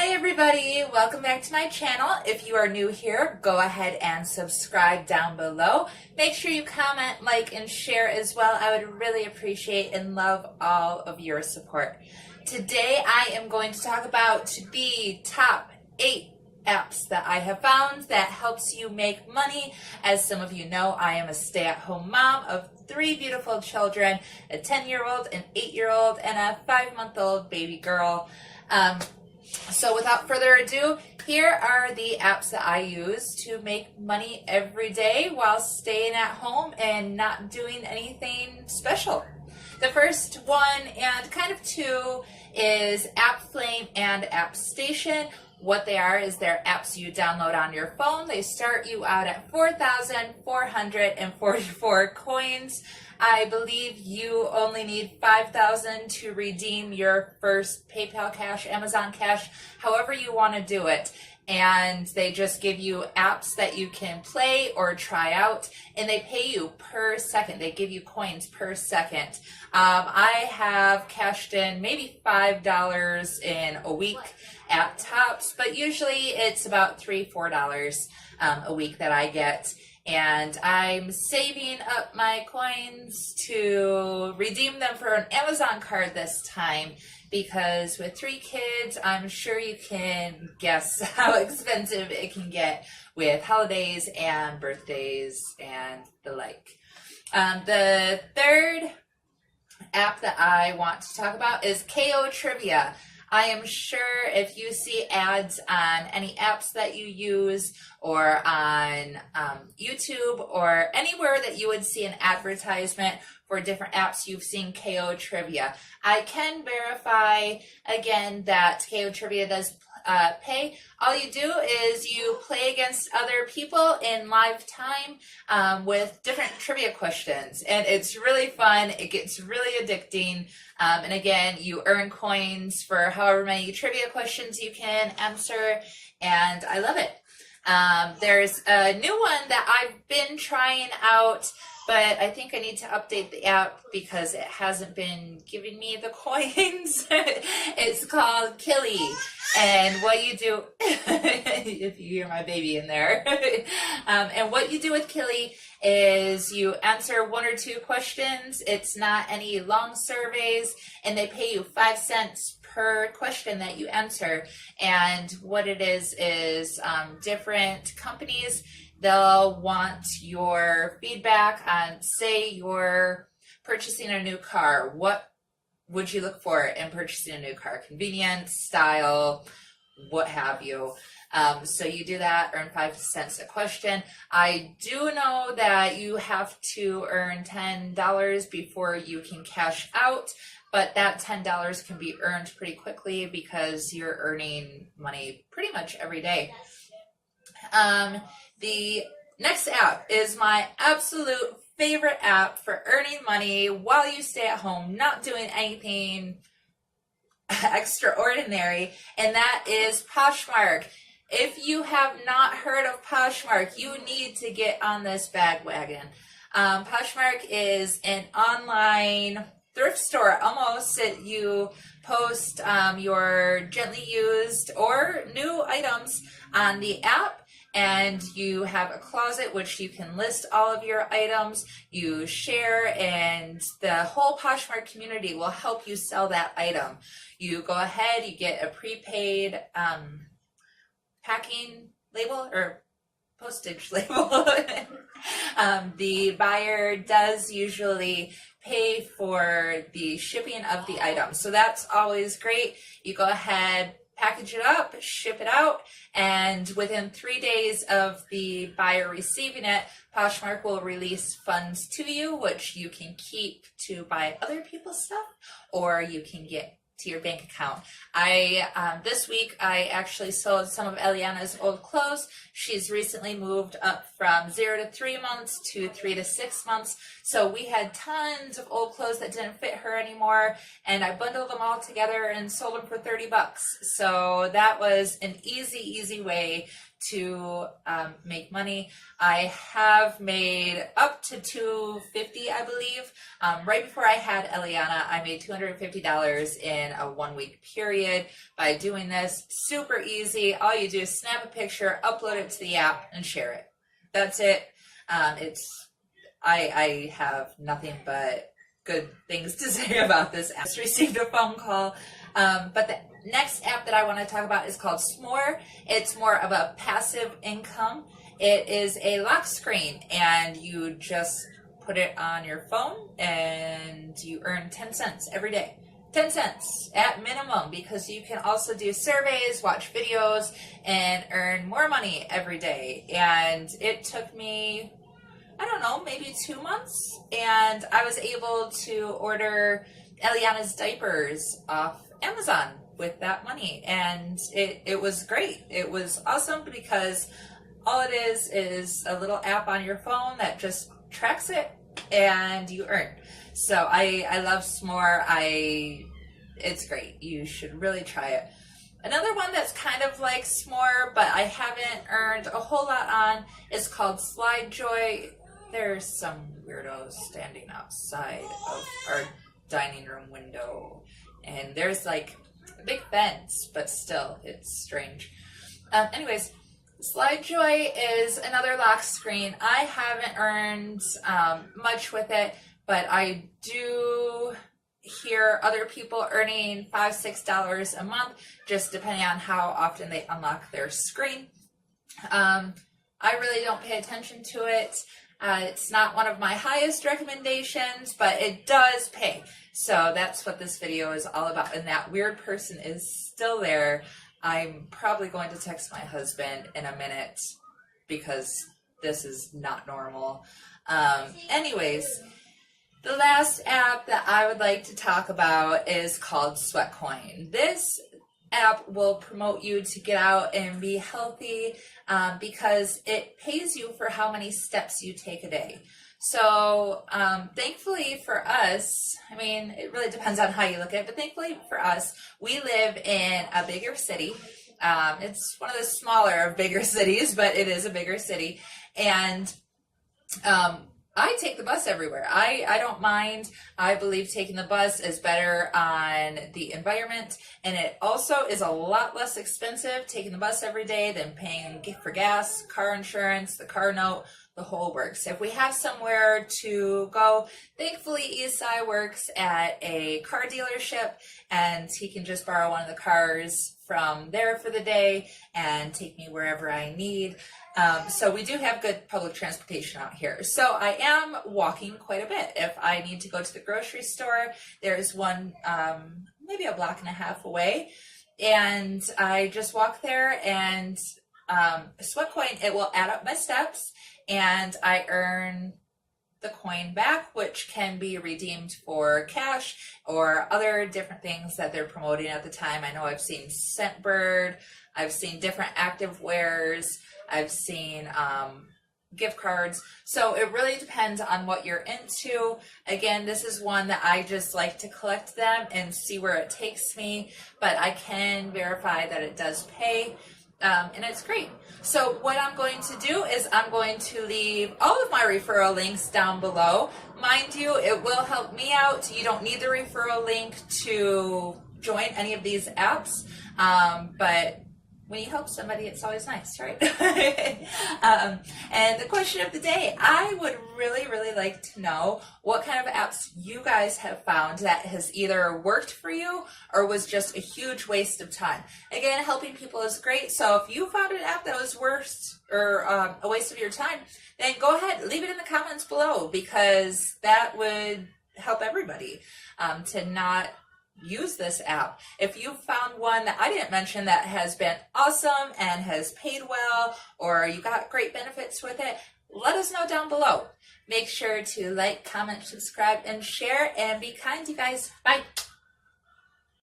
Hi everybody, welcome back to my channel. If you are new here, go ahead and subscribe down below. Make sure you comment, like, and share as well. I would really appreciate and love all of your support. Today I am going to talk about the top 8 apps that I have found that helps you make money. As some of you know, I am a stay-at-home mom of 3 beautiful children, a 10-year-old, an 8-year-old, and a 5-month-old baby girl. So without further ado, here are the apps that I use to make money every day while staying at home and not doing anything special. The first one and kind of two is Appflame and Appstation. What they are is they're apps you download on your phone. They start you out at 4,444 coins. I believe you only need 5,000 to redeem your first PayPal Cash, Amazon Cash, however you want to do it. And they just give you apps that you can play or try out, and they pay you per second. They give you coins per second. I have cashed in maybe $5 in a week at tops, but usually it's about $3-4 a week that I get. And I'm saving up my coins to redeem them for an Amazon card this time, because with 3 kids, I'm sure you can guess how expensive it can get with holidays and birthdays and the like. The third app that I want to talk about is KO Trivia. I am sure if you see ads on any apps that you use or on YouTube or anywhere that you would see an advertisement for different apps, you've seen KO Trivia. I can verify again that KO Trivia does pay. All you do is you play against other people in live time with different trivia questions, and it's really fun. It gets really addicting, and again, you earn coins for however many trivia questions you can answer, and I love it. There's a new one that I've been trying out, but I think I need to update the app because it hasn't been giving me the coins. It's called Killi. And what you do, if you hear my baby in there, and what you do with Killi is you answer 1 or 2 questions. It's not any long surveys, and they pay you 5 cents per question that you answer. And what it is different companies, they'll want your feedback on, say you're purchasing a new car. What would you look for in purchasing a new car? Convenience, style, what have you. So you do that, earn 5 cents a question. I do know that you have to earn $10 before you can cash out, but that $10 can be earned pretty quickly because you're earning money pretty much every day. The next app is my absolute favorite app for earning money while you stay at home, not doing anything extraordinary, and that is Poshmark. If you have not heard of Poshmark, you need to get on this bandwagon. Poshmark is an online thrift store almost. You post your gently used or new items on the app, and you have a closet which you can list all of your items. You share, and the whole Poshmark community will help you sell that item. You go ahead, you get a prepaid packing label or postage label. The buyer does usually pay for the shipping of the item, so that's always great. You go ahead, package it up, ship it out, and within 3 days of the buyer receiving it, Poshmark will release funds to you, which you can keep to buy other people's stuff, or you can get to your bank account. This week I actually sold some of Eliana's old clothes. She's recently moved up from 0 to 3 months to 3 to 6 months. So we had tons of old clothes that didn't fit her anymore, and I bundled them all together and sold them for $30. So that was an easy way to make money. I have made up to $250, I believe. Right before I had Eliana, I made $250 in a 1 week period by doing this. Super easy. All you do is snap a picture, upload it to the app, and share it. That's it. I have nothing but good things to say about this app. I just received a phone call. But the next app that I want to talk about is called S'more. It's more of a passive income. It is a lock screen, and you just put it on your phone and you earn 10 cents every day. 10 cents at minimum, because you can also do surveys, watch videos, and earn more money every day. And it took me, I don't know, maybe 2 months, and I was able to order Eliana's diapers off Amazon with that money, and it was great. It was awesome because all it is a little app on your phone that just tracks it and you earn. So I love S'more. It's great. You should really try it. Another one that's kind of like S'more, but I haven't earned a whole lot on, is called Slide Joy. There's some weirdos standing outside of our dining room window, and there's like a big fence, but still, it's strange. Anyways, Slide Joy is another lock screen. I haven't earned much with it, but I do hear other people earning $5, $6 a month, just depending on how often they unlock their screen. I really don't pay attention to it. It's not one of my highest recommendations, but it does pay. So that's what this video is all about. And that weird person is still there. I'm probably going to text my husband in a minute because this is not normal. Anyways, the last app that I would like to talk about is called Sweatcoin. This app will promote you to get out and be healthy because it pays you for how many steps you take a day. So thankfully for us, I mean, it really depends on how you look at it, but thankfully for us, we live in a bigger city. It's one of the smaller of bigger cities, but it is a bigger city. And I take the bus everywhere. I don't mind. I believe taking the bus is better on the environment, and it also is a lot less expensive taking the bus every day than paying for gas, car insurance, the car note, the whole works. If we have somewhere to go, thankfully Isai works at a car dealership, and he can just borrow one of the cars from there for the day and take me wherever I need. So we do have good public transportation out here. So I am walking quite a bit. If I need to go to the grocery store, there's one maybe a block and a half away, and I just walk there, and Sweatcoin, it will add up my steps, and I earn the coin back, which can be redeemed for cash or other different things that they're promoting at the time. I know I've seen Scentbird, I've seen different active wears, I've seen gift cards. So it really depends on what you're into. Again, this is one that I just like to collect them and see where it takes me, but I can verify that it does pay. And it's great. So what I'm going to do is I'm going to leave all of my referral links down below. Mind you, it will help me out. You don't need the referral link to join any of these apps, but when you help somebody, it's always nice, right? And the question of the day, I would really like to know what kind of apps you guys have found that has either worked for you or was just a huge waste of time. Again, helping people is great. So if you found an app that was worse or a waste of your time, then go ahead, leave it in the comments below, because that would help everybody to not use this app. If you found one that I didn't mention that has been awesome and has paid well, or you got great benefits with it, let us know down below. Make sure to like, comment, subscribe, and share, and be kind, you guys. Bye.